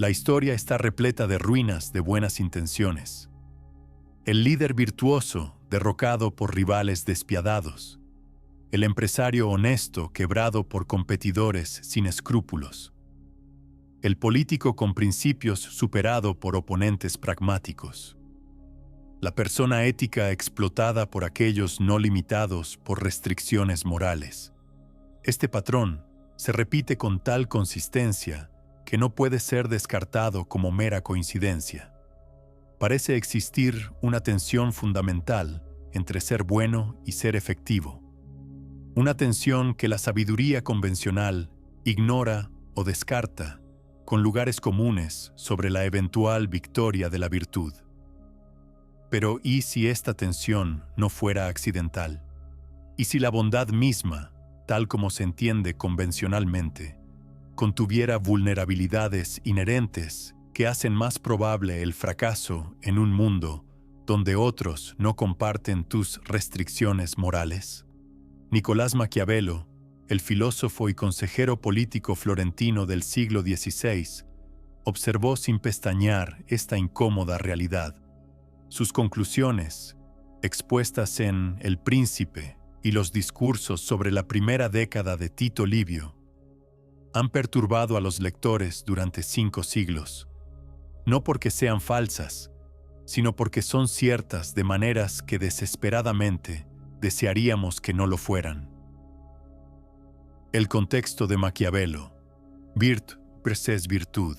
La historia está repleta de ruinas de buenas intenciones. El líder virtuoso derrocado por rivales despiadados. El empresario honesto quebrado por competidores sin escrúpulos. El político con principios superado por oponentes pragmáticos. La persona ética explotada por aquellos no limitados por restricciones morales. Este patrón se repite con tal consistencia que no puede ser descartado como mera coincidencia. Parece existir una tensión fundamental entre ser bueno y ser efectivo. Una tensión que la sabiduría convencional ignora o descarta, con lugares comunes sobre la eventual victoria de la virtud. Pero ¿y si esta tensión no fuera accidental? ¿Y si la bondad misma, tal como se entiende convencionalmente, contuviera vulnerabilidades inherentes que hacen más probable el fracaso en un mundo donde otros no comparten tus restricciones morales? Nicolás Maquiavelo, el filósofo y consejero político florentino del siglo XVI, observó sin pestañear esta incómoda realidad. Sus conclusiones, expuestas en El Príncipe y los discursos sobre la primera década de Tito Livio, han perturbado a los lectores durante 5 siglos, no porque sean falsas, sino porque son ciertas de maneras que desesperadamente desearíamos que no lo fueran. El contexto de Maquiavelo, Virt versus virtud.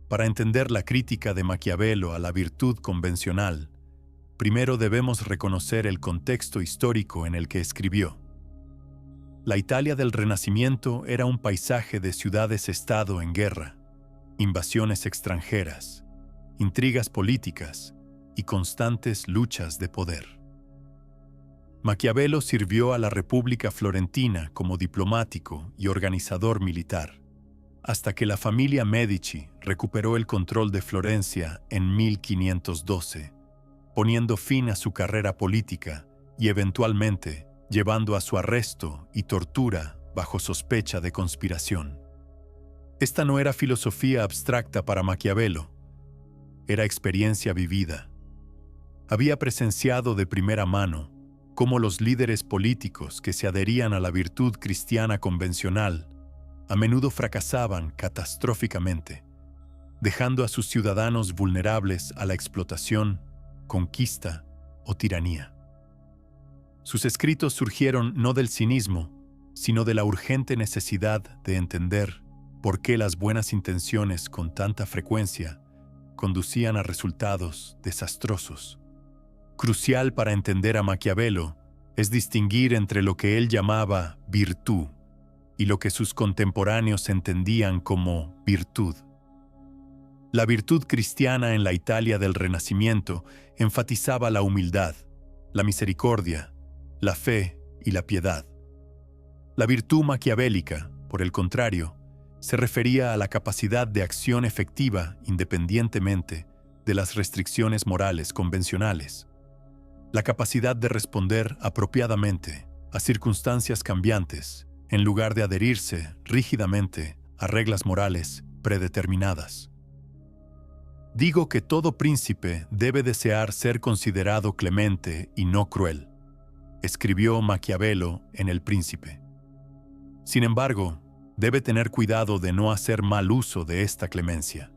Para entender la crítica de Maquiavelo a la virtud convencional, primero debemos reconocer el contexto histórico en el que escribió. La Italia del Renacimiento era un paisaje de ciudades-estado en guerra, invasiones extranjeras, intrigas políticas y constantes luchas de poder. Maquiavelo sirvió a la República Florentina como diplomático y organizador militar, hasta que la familia Medici recuperó el control de Florencia en 1512, poniendo fin a su carrera política y eventualmente llevando a su arresto y tortura bajo sospecha de conspiración. Esta no era filosofía abstracta para Maquiavelo, era experiencia vivida. Había presenciado de primera mano cómo los líderes políticos que se adherían a la virtud cristiana convencional a menudo fracasaban catastróficamente, dejando a sus ciudadanos vulnerables a la explotación, conquista o tiranía. Sus escritos surgieron no del cinismo, sino de la urgente necesidad de entender por qué las buenas intenciones con tanta frecuencia conducían a resultados desastrosos. Crucial para entender a Maquiavelo es distinguir entre lo que él llamaba virtud y lo que sus contemporáneos entendían como virtud. La virtud cristiana en la Italia del Renacimiento enfatizaba la humildad, la misericordia, la fe y la piedad. La virtud maquiavélica, por el contrario, se refería a la capacidad de acción efectiva independientemente de las restricciones morales convencionales, la capacidad de responder apropiadamente a circunstancias cambiantes en lugar de adherirse rígidamente a reglas morales predeterminadas. Digo que todo príncipe debe desear ser considerado clemente y no cruel, escribió Maquiavelo en El Príncipe. Sin embargo, debe tener cuidado de no hacer mal uso de esta clemencia.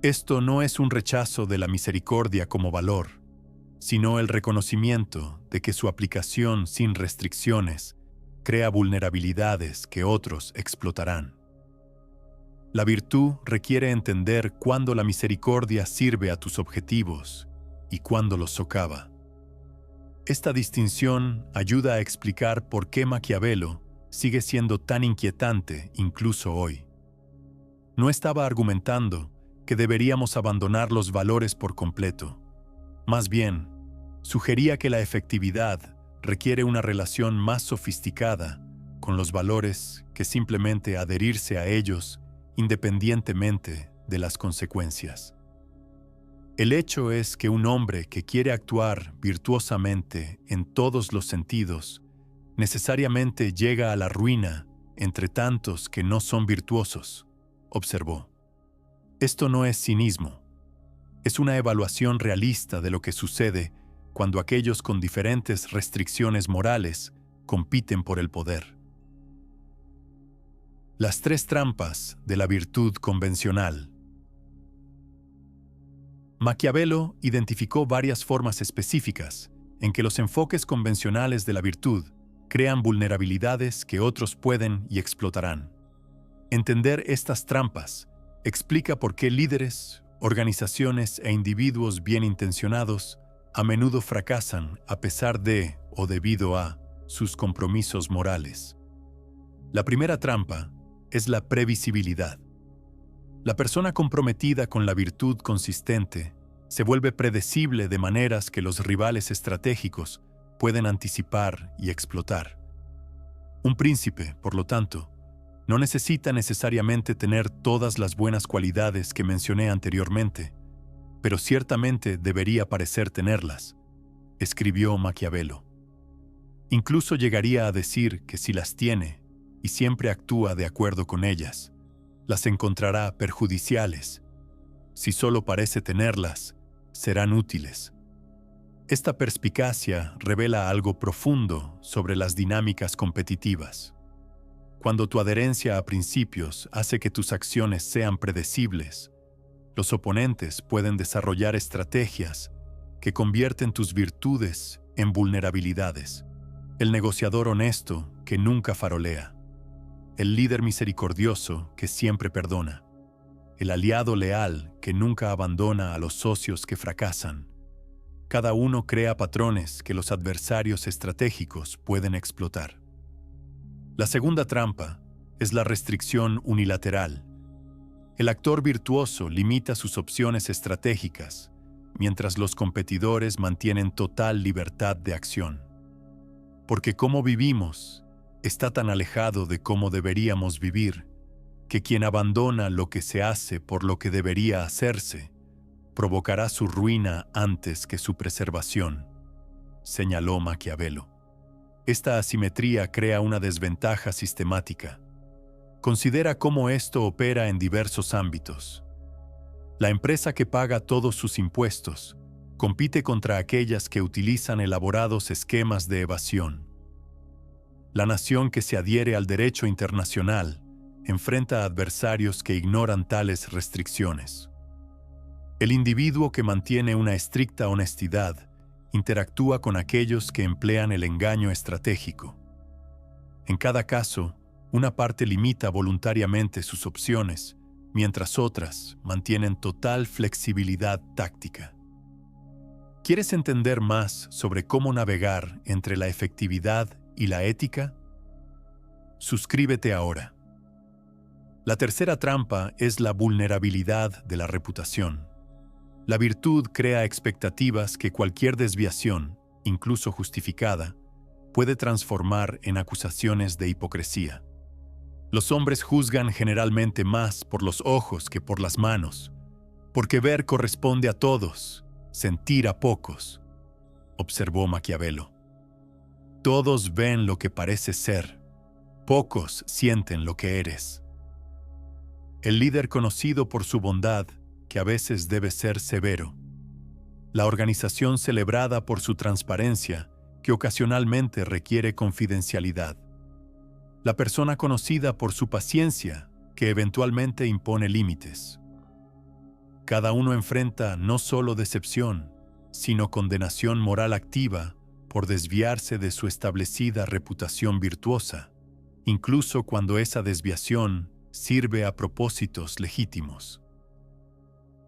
Esto no es un rechazo de la misericordia como valor, sino el reconocimiento de que su aplicación sin restricciones crea vulnerabilidades que otros explotarán. La virtud requiere entender cuándo la misericordia sirve a tus objetivos y cuándo los socava. Esta distinción ayuda a explicar por qué Maquiavelo sigue siendo tan inquietante incluso hoy. No estaba argumentando que deberíamos abandonar los valores por completo. Más bien, sugería que la efectividad requiere una relación más sofisticada con los valores que simplemente adherirse a ellos independientemente de las consecuencias. El hecho es que un hombre que quiere actuar virtuosamente en todos los sentidos necesariamente llega a la ruina entre tantos que no son virtuosos. observó. Esto no es cinismo. Es una evaluación realista de lo que sucede cuando aquellos con diferentes restricciones morales compiten por el poder. Las 3 trampas de la virtud convencional. Maquiavelo identificó varias formas específicas en que los enfoques convencionales de la virtud crean vulnerabilidades que otros pueden y explotarán. Entender estas trampas explica por qué líderes, organizaciones e individuos bien intencionados a menudo fracasan a pesar de o debido a sus compromisos morales. La primera trampa es la previsibilidad. La persona comprometida con la virtud consistente se vuelve predecible de maneras que los rivales estratégicos pueden anticipar y explotar. Un príncipe, por lo tanto, no necesita necesariamente tener todas las buenas cualidades que mencioné anteriormente, pero ciertamente debería parecer tenerlas, escribió Maquiavelo. Incluso llegaría a decir que si las tiene y siempre actúa de acuerdo con ellas, las encontrará perjudiciales. Si solo parece tenerlas, serán útiles. Esta perspicacia revela algo profundo sobre las dinámicas competitivas. Cuando tu adherencia a principios hace que tus acciones sean predecibles, los oponentes pueden desarrollar estrategias que convierten tus virtudes en vulnerabilidades. El negociador honesto que nunca farolea. El líder misericordioso que siempre perdona. El aliado leal que nunca abandona a los socios que fracasan. Cada uno crea patrones que los adversarios estratégicos pueden explotar. La segunda trampa es la restricción unilateral. El actor virtuoso limita sus opciones estratégicas, mientras los competidores mantienen total libertad de acción. Porque cómo vivimos está tan alejado de cómo deberíamos vivir, que quien abandona lo que se hace por lo que debería hacerse, provocará su ruina antes que su preservación, señaló Maquiavelo. Esta asimetría crea una desventaja sistemática. Considera cómo esto opera en diversos ámbitos. La empresa que paga todos sus impuestos compite contra aquellas que utilizan elaborados esquemas de evasión. La nación que se adhiere al derecho internacional enfrenta a adversarios que ignoran tales restricciones. El individuo que mantiene una estricta honestidad interactúa con aquellos que emplean el engaño estratégico. En cada caso, una parte limita voluntariamente sus opciones, mientras otras mantienen total flexibilidad táctica. ¿Quieres entender más sobre cómo navegar entre la efectividad y la ética? Suscríbete ahora. La tercera trampa es la vulnerabilidad de la reputación. La virtud crea expectativas que cualquier desviación, incluso justificada, puede transformar en acusaciones de hipocresía. Los hombres juzgan generalmente más por los ojos que por las manos, porque ver corresponde a todos, sentir a pocos, observó Maquiavelo. Todos ven lo que parece ser, pocos sienten lo que eres. El líder conocido por su bondad, que a veces debe ser severo. La organización celebrada por su transparencia, que ocasionalmente requiere confidencialidad. La persona conocida por su paciencia, que eventualmente impone límites. Cada uno enfrenta no solo decepción, sino condenación moral activa por desviarse de su establecida reputación virtuosa, incluso cuando esa desviación sirve a propósitos legítimos.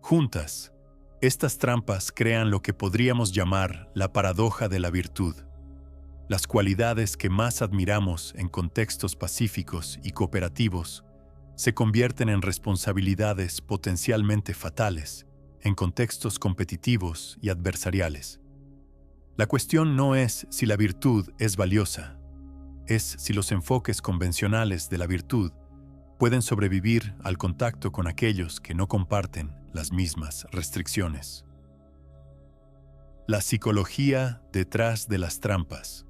Juntas, estas trampas crean lo que podríamos llamar la paradoja de la virtud. Las cualidades que más admiramos en contextos pacíficos y cooperativos se convierten en responsabilidades potencialmente fatales en contextos competitivos y adversariales. La cuestión no es si la virtud es valiosa, es si los enfoques convencionales de la virtud pueden sobrevivir al contacto con aquellos que no comparten las mismas restricciones. La psicología detrás de las trampas.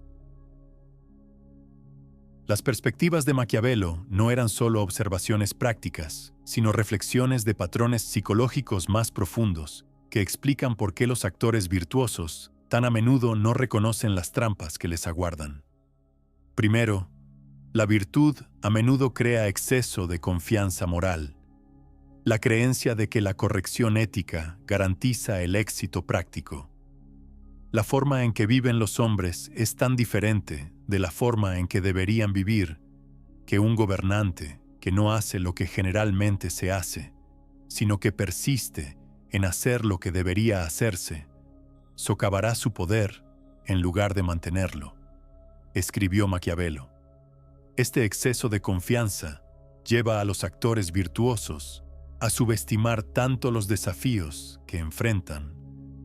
Las perspectivas de Maquiavelo no eran solo observaciones prácticas, sino reflexiones de patrones psicológicos más profundos que explican por qué los actores virtuosos tan a menudo no reconocen las trampas que les aguardan. Primero, la virtud a menudo crea exceso de confianza moral, la creencia de que la corrección ética garantiza el éxito práctico. La forma en que viven los hombres es tan diferente de la forma en que deberían vivir que un gobernante que no hace lo que generalmente se hace, sino que persiste en hacer lo que debería hacerse, socavará su poder en lugar de mantenerlo, escribió Maquiavelo. Este exceso de confianza lleva a los actores virtuosos a subestimar tanto los desafíos que enfrentan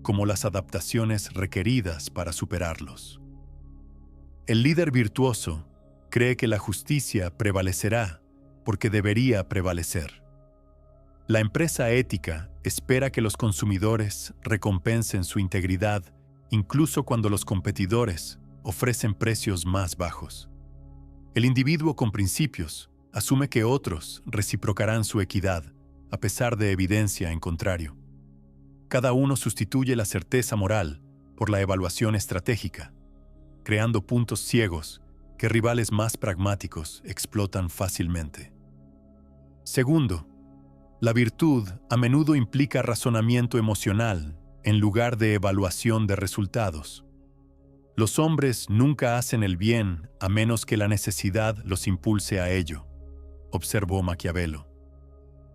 como las adaptaciones requeridas para superarlos. El líder virtuoso cree que la justicia prevalecerá porque debería prevalecer. La empresa ética espera que los consumidores recompensen su integridad incluso cuando los competidores ofrecen precios más bajos. El individuo con principios asume que otros reciprocarán su equidad, a pesar de evidencia en contrario. Cada uno sustituye la certeza moral por la evaluación estratégica, creando puntos ciegos que rivales más pragmáticos explotan fácilmente. Segundo, la virtud a menudo implica razonamiento emocional en lugar de evaluación de resultados. Los hombres nunca hacen el bien a menos que la necesidad los impulse a ello, observó Maquiavelo.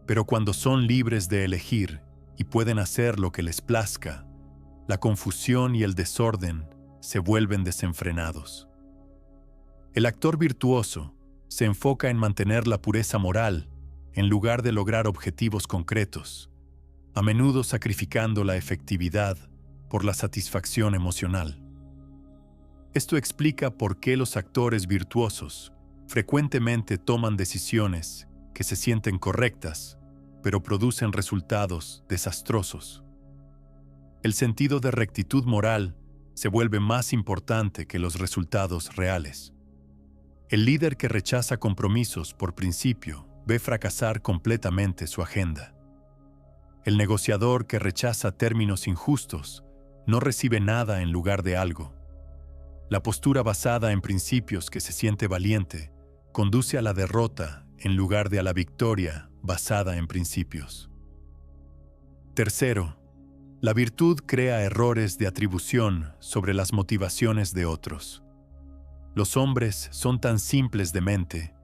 Pero cuando son libres de elegir y pueden hacer lo que les plazca, la confusión y el desorden se vuelven desenfrenados. El actor virtuoso se enfoca en mantener la pureza moral en lugar de lograr objetivos concretos, a menudo sacrificando la efectividad por la satisfacción emocional. Esto explica por qué los actores virtuosos frecuentemente toman decisiones que se sienten correctas, pero producen resultados desastrosos. El sentido de rectitud moral se vuelve más importante que los resultados reales. El líder que rechaza compromisos por principio ve fracasar completamente su agenda. El negociador que rechaza términos injustos no recibe nada en lugar de algo. La postura basada en principios que se siente valiente conduce a la derrota en lugar de a la victoria basada en principios. Tercero, la virtud crea errores de atribución sobre las motivaciones de otros. Los hombres son tan simples de mente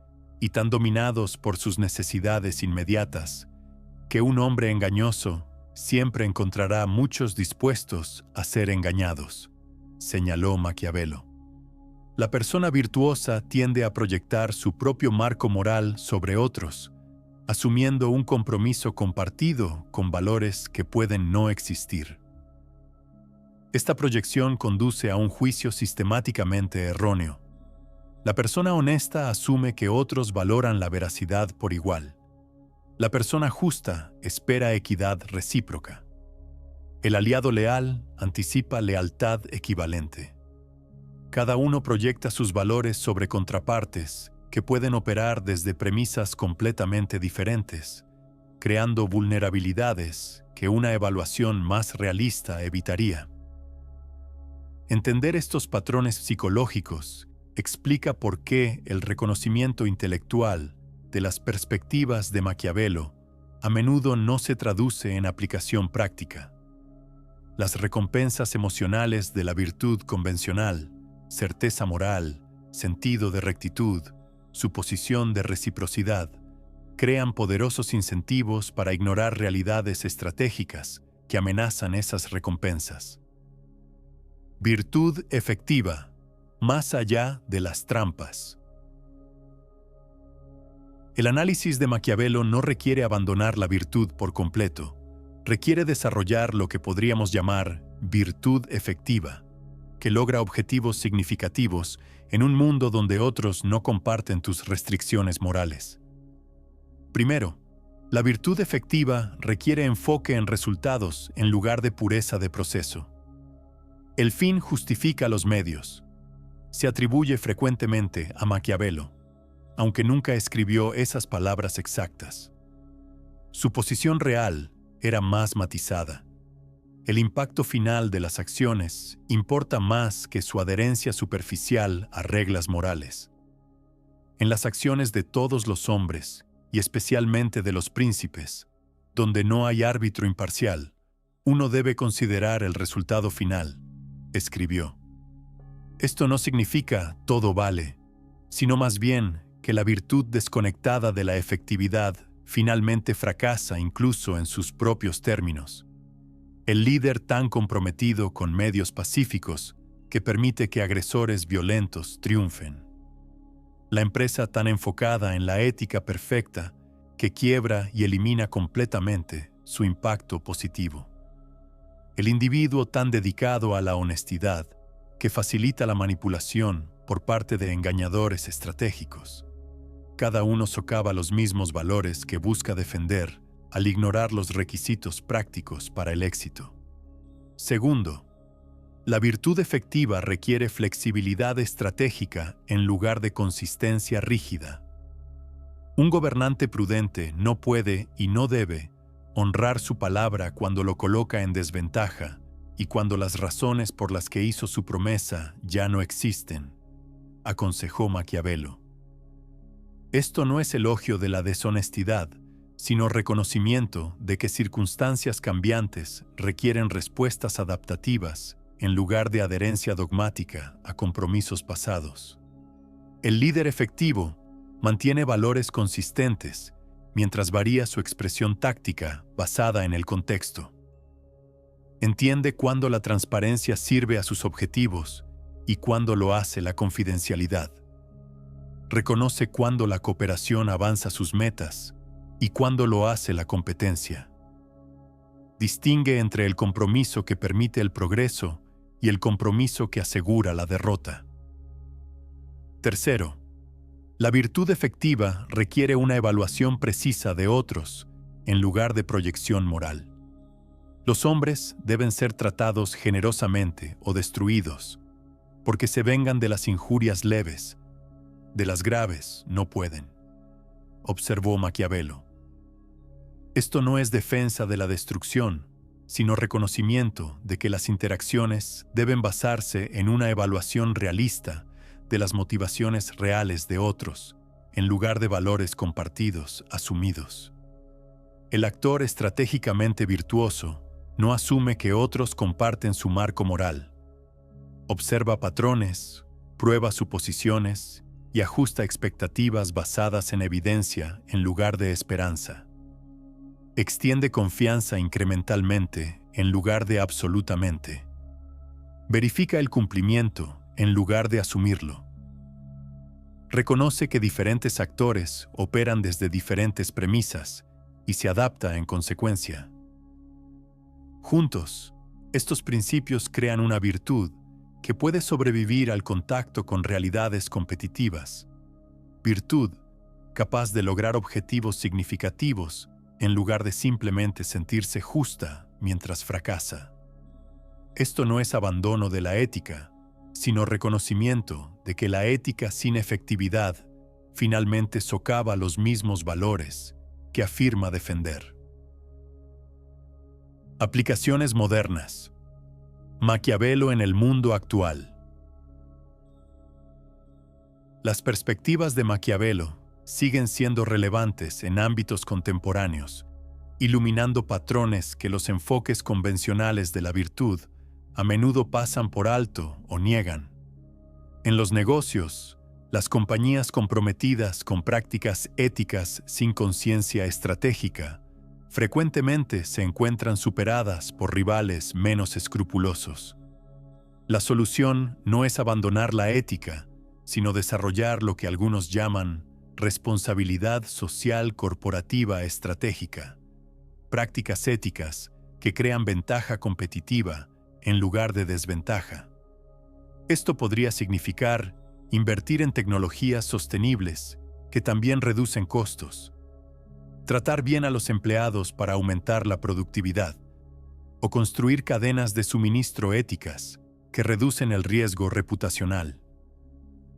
y tan dominados por sus necesidades inmediatas que un hombre engañoso siempre encontrará muchos dispuestos a ser engañados, señaló Maquiavelo. La persona virtuosa tiende a proyectar su propio marco moral sobre otros, asumiendo un compromiso compartido con valores que pueden no existir. Esta proyección conduce a un juicio sistemáticamente erróneo. La persona honesta asume que otros valoran la veracidad por igual. La persona justa espera equidad recíproca. El aliado leal anticipa lealtad equivalente. Cada uno proyecta sus valores sobre contrapartes que pueden operar desde premisas completamente diferentes, creando vulnerabilidades que una evaluación más realista evitaría. Entender estos patrones psicológicos explica por qué el reconocimiento intelectual de las perspectivas de Maquiavelo a menudo no se traduce en aplicación práctica. Las recompensas emocionales de la virtud convencional, certeza moral, sentido de rectitud, suposición de reciprocidad, crean poderosos incentivos para ignorar realidades estratégicas que amenazan esas recompensas. Virtud efectiva, más allá de las trampas. El análisis de Maquiavelo no requiere abandonar la virtud por completo, requiere desarrollar lo que podríamos llamar virtud efectiva, que logra objetivos significativos en un mundo donde otros no comparten tus restricciones morales. Primero, la virtud efectiva requiere enfoque en resultados en lugar de pureza de proceso. El fin justifica los medios. se atribuye frecuentemente a Maquiavelo, aunque nunca escribió esas palabras exactas. Su posición real era más matizada. El impacto final de las acciones importa más que su adherencia superficial a reglas morales. En las acciones de todos los hombres, y especialmente de los príncipes, donde no hay árbitro imparcial, uno debe considerar el resultado final, escribió. Esto no significa todo vale, sino más bien que la virtud desconectada de la efectividad finalmente fracasa incluso en sus propios términos. El líder tan comprometido con medios pacíficos que permite que agresores violentos triunfen. La empresa tan enfocada en la ética perfecta que quiebra y elimina completamente su impacto positivo. El individuo tan dedicado a la honestidad que facilita la manipulación por parte de engañadores estratégicos. Cada uno socava los mismos valores que busca defender al ignorar los requisitos prácticos para el éxito. Segundo, la virtud efectiva requiere flexibilidad estratégica en lugar de consistencia rígida. Un gobernante prudente no puede y no debe honrar su palabra cuando lo coloca en desventaja y cuando las razones por las que hizo su promesa ya no existen, aconsejó Maquiavelo. Esto no es elogio de la deshonestidad, sino reconocimiento de que circunstancias cambiantes requieren respuestas adaptativas en lugar de adherencia dogmática a compromisos pasados. El líder efectivo mantiene valores consistentes mientras varía su expresión táctica basada en el contexto. Entiende cuándo la transparencia sirve a sus objetivos y cuándo lo hace la confidencialidad. Reconoce cuándo la cooperación avanza sus metas y cuándo lo hace la competencia. Distingue entre el compromiso que permite el progreso y el compromiso que asegura la derrota. Tercero, la virtud efectiva requiere una evaluación precisa de otros en lugar de proyección moral. Los hombres deben ser tratados generosamente o destruidos, porque se vengan de las injurias leves, de las graves no pueden, observó Maquiavelo. Esto no es defensa de la destrucción, sino reconocimiento de que las interacciones deben basarse en una evaluación realista de las motivaciones reales de otros, en lugar de valores compartidos, asumidos. El actor estratégicamente virtuoso no asume que otros comparten su marco moral. Observa patrones, prueba suposiciones y ajusta expectativas basadas en evidencia en lugar de esperanza. Extiende confianza incrementalmente en lugar de absolutamente. Verifica el cumplimiento en lugar de asumirlo. Reconoce que diferentes actores operan desde diferentes premisas y se adapta en consecuencia. Juntos, estos principios crean una virtud que puede sobrevivir al contacto con realidades competitivas. Virtud capaz de lograr objetivos significativos en lugar de simplemente sentirse justa mientras fracasa. Esto no es abandono de la ética, sino reconocimiento de que la ética sin efectividad finalmente socava los mismos valores que afirma defender. Aplicaciones modernas. Maquiavelo en el mundo actual. Las perspectivas de Maquiavelo siguen siendo relevantes en ámbitos contemporáneos, iluminando patrones que los enfoques convencionales de la virtud a menudo pasan por alto o niegan. En los negocios, las compañías comprometidas con prácticas éticas sin conciencia estratégica frecuentemente se encuentran superadas por rivales menos escrupulosos. La solución no es abandonar la ética, sino desarrollar lo que algunos llaman responsabilidad social corporativa estratégica, prácticas éticas que crean ventaja competitiva en lugar de desventaja. Esto podría significar invertir en tecnologías sostenibles que también reducen costos, tratar bien a los empleados para aumentar la productividad, o construir cadenas de suministro éticas que reducen el riesgo reputacional.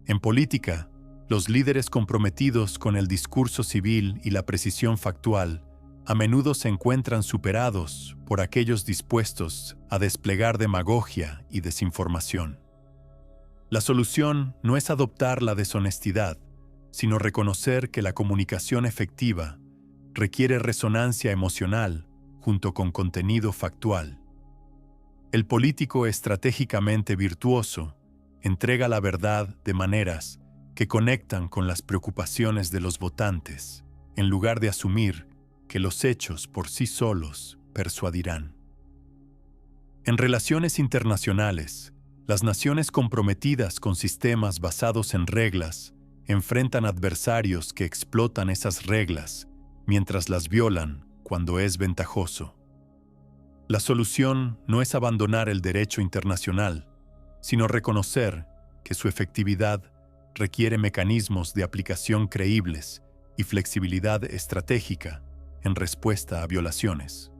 En política, los líderes comprometidos con el discurso civil y la precisión factual a menudo se encuentran superados por aquellos dispuestos a desplegar demagogia y desinformación. La solución no es adoptar la deshonestidad, sino reconocer que la comunicación efectiva requiere resonancia emocional junto con contenido factual. El político estratégicamente virtuoso entrega la verdad de maneras que conectan con las preocupaciones de los votantes, en lugar de asumir que los hechos por sí solos persuadirán. En relaciones internacionales, las naciones comprometidas con sistemas basados en reglas enfrentan adversarios que explotan esas reglas mientras las violan cuando es ventajoso. La solución no es abandonar el derecho internacional, sino reconocer que su efectividad requiere mecanismos de aplicación creíbles y flexibilidad estratégica en respuesta a violaciones.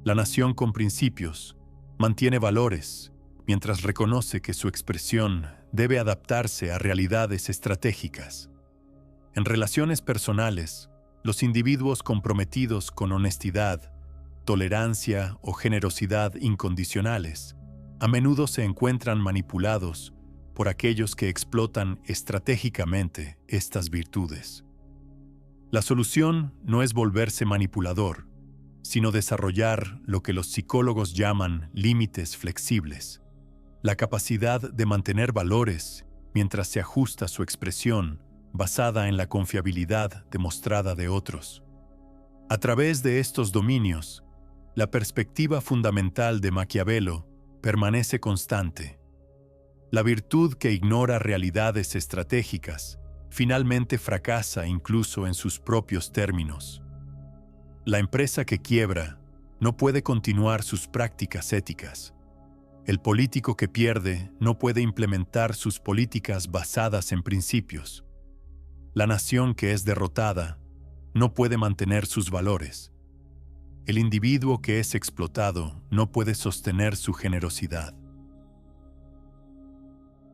La nación con principios mantiene valores mientras reconoce que su expresión debe adaptarse a realidades estratégicas. En relaciones personales, los individuos comprometidos con honestidad, tolerancia o generosidad incondicionales a menudo se encuentran manipulados por aquellos que explotan estratégicamente estas virtudes. La solución no es volverse manipulador, sino desarrollar lo que los psicólogos llaman límites flexibles, la capacidad de mantener valores mientras se ajusta su expresión basada en la confiabilidad demostrada de otros. A través de estos dominios, la perspectiva fundamental de Maquiavelo permanece constante. La virtud que ignora realidades estratégicas finalmente fracasa incluso en sus propios términos. La empresa que quiebra no puede continuar sus prácticas éticas. El político que pierde no puede implementar sus políticas basadas en principios. La nación que es derrotada no puede mantener sus valores. El individuo que es explotado no puede sostener su generosidad.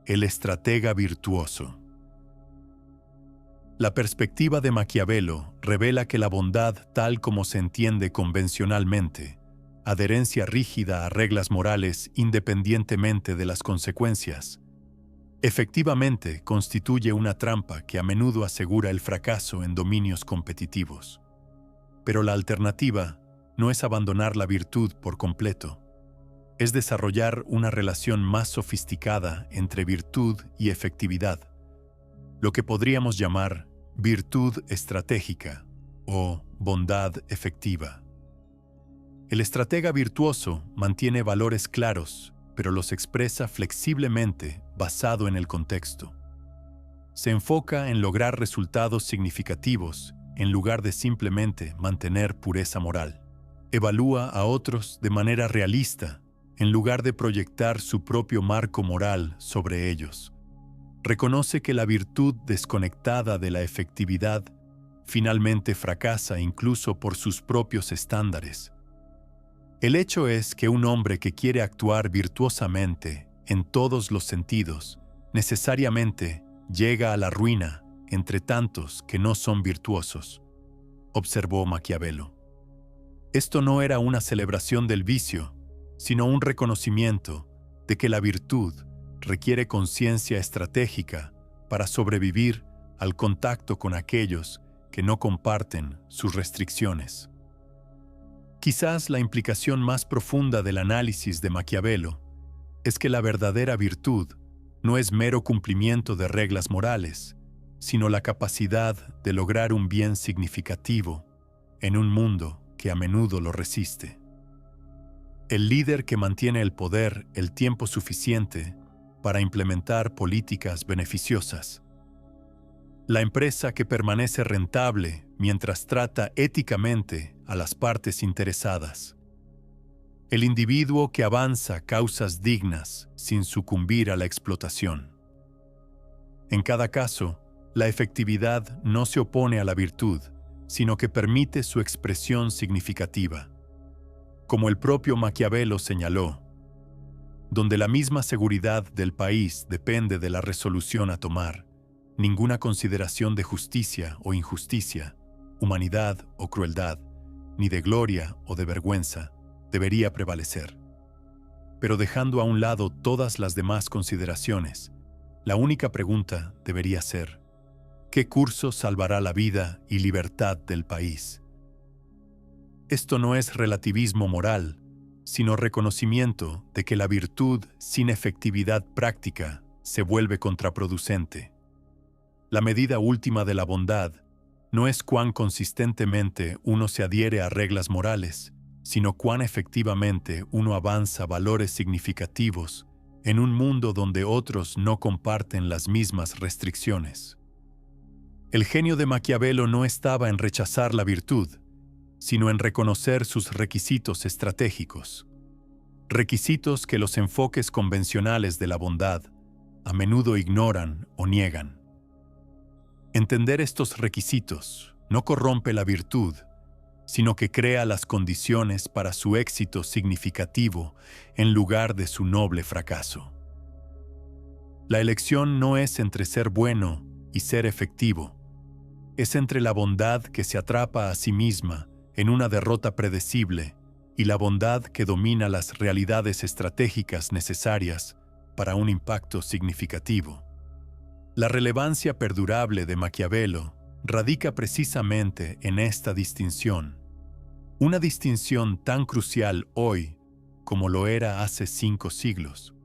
El estratega virtuoso. La perspectiva de Maquiavelo revela que la bondad, tal como se entiende convencionalmente, adherencia rígida a reglas morales independientemente de las consecuencias, efectivamente constituye una trampa que a menudo asegura el fracaso en dominios competitivos. Pero la alternativa no es abandonar la virtud por completo, es desarrollar una relación más sofisticada entre virtud y efectividad, lo que podríamos llamar virtud estratégica o bondad efectiva. El estratega virtuoso mantiene valores claros, pero los expresa flexiblemente basado en el contexto. Se enfoca en lograr resultados significativos en lugar de simplemente mantener pureza moral. Evalúa a otros de manera realista en lugar de proyectar su propio marco moral sobre ellos. Reconoce que la virtud desconectada de la efectividad finalmente fracasa incluso por sus propios estándares. El hecho es que un hombre que quiere actuar virtuosamente en todos los sentidos necesariamente llega a la ruina entre tantos que no son virtuosos, observó Maquiavelo. Esto no era una celebración del vicio, sino un reconocimiento de que la virtud requiere conciencia estratégica para sobrevivir al contacto con aquellos que no comparten sus restricciones. Quizás la implicación más profunda del análisis de Maquiavelo es que la verdadera virtud no es mero cumplimiento de reglas morales, sino la capacidad de lograr un bien significativo en un mundo que a menudo lo resiste. El líder que mantiene el poder el tiempo suficiente para implementar políticas beneficiosas. La empresa que permanece rentable mientras trata éticamente a las partes interesadas. El individuo que avanza causas dignas sin sucumbir a la explotación. En cada caso, la efectividad no se opone a la virtud, sino que permite su expresión significativa. Como el propio Maquiavelo señaló, donde la misma seguridad del país depende de la resolución a tomar, ninguna consideración de justicia o injusticia, humanidad o crueldad, ni de gloria o de vergüenza, debería prevalecer. Pero dejando a un lado todas las demás consideraciones, la única pregunta debería ser: ¿qué curso salvará la vida y libertad del país? Esto no es relativismo moral, sino reconocimiento de que la virtud sin efectividad práctica se vuelve contraproducente. La medida última de la bondad no es cuán consistentemente uno se adhiere a reglas morales, sino cuán efectivamente uno avanza valores significativos en un mundo donde otros no comparten las mismas restricciones. El genio de Maquiavelo no estaba en rechazar la virtud, sino en reconocer sus requisitos estratégicos, requisitos que los enfoques convencionales de la bondad a menudo ignoran o niegan. Entender estos requisitos no corrompe la virtud, sino que crea las condiciones para su éxito significativo en lugar de su noble fracaso. La elección no es entre ser bueno y ser efectivo, es entre la bondad que se atrapa a sí misma en una derrota predecible y la bondad que domina las realidades estratégicas necesarias para un impacto significativo. La relevancia perdurable de Maquiavelo radica precisamente en esta distinción, una distinción tan crucial hoy como lo era hace 5 siglos.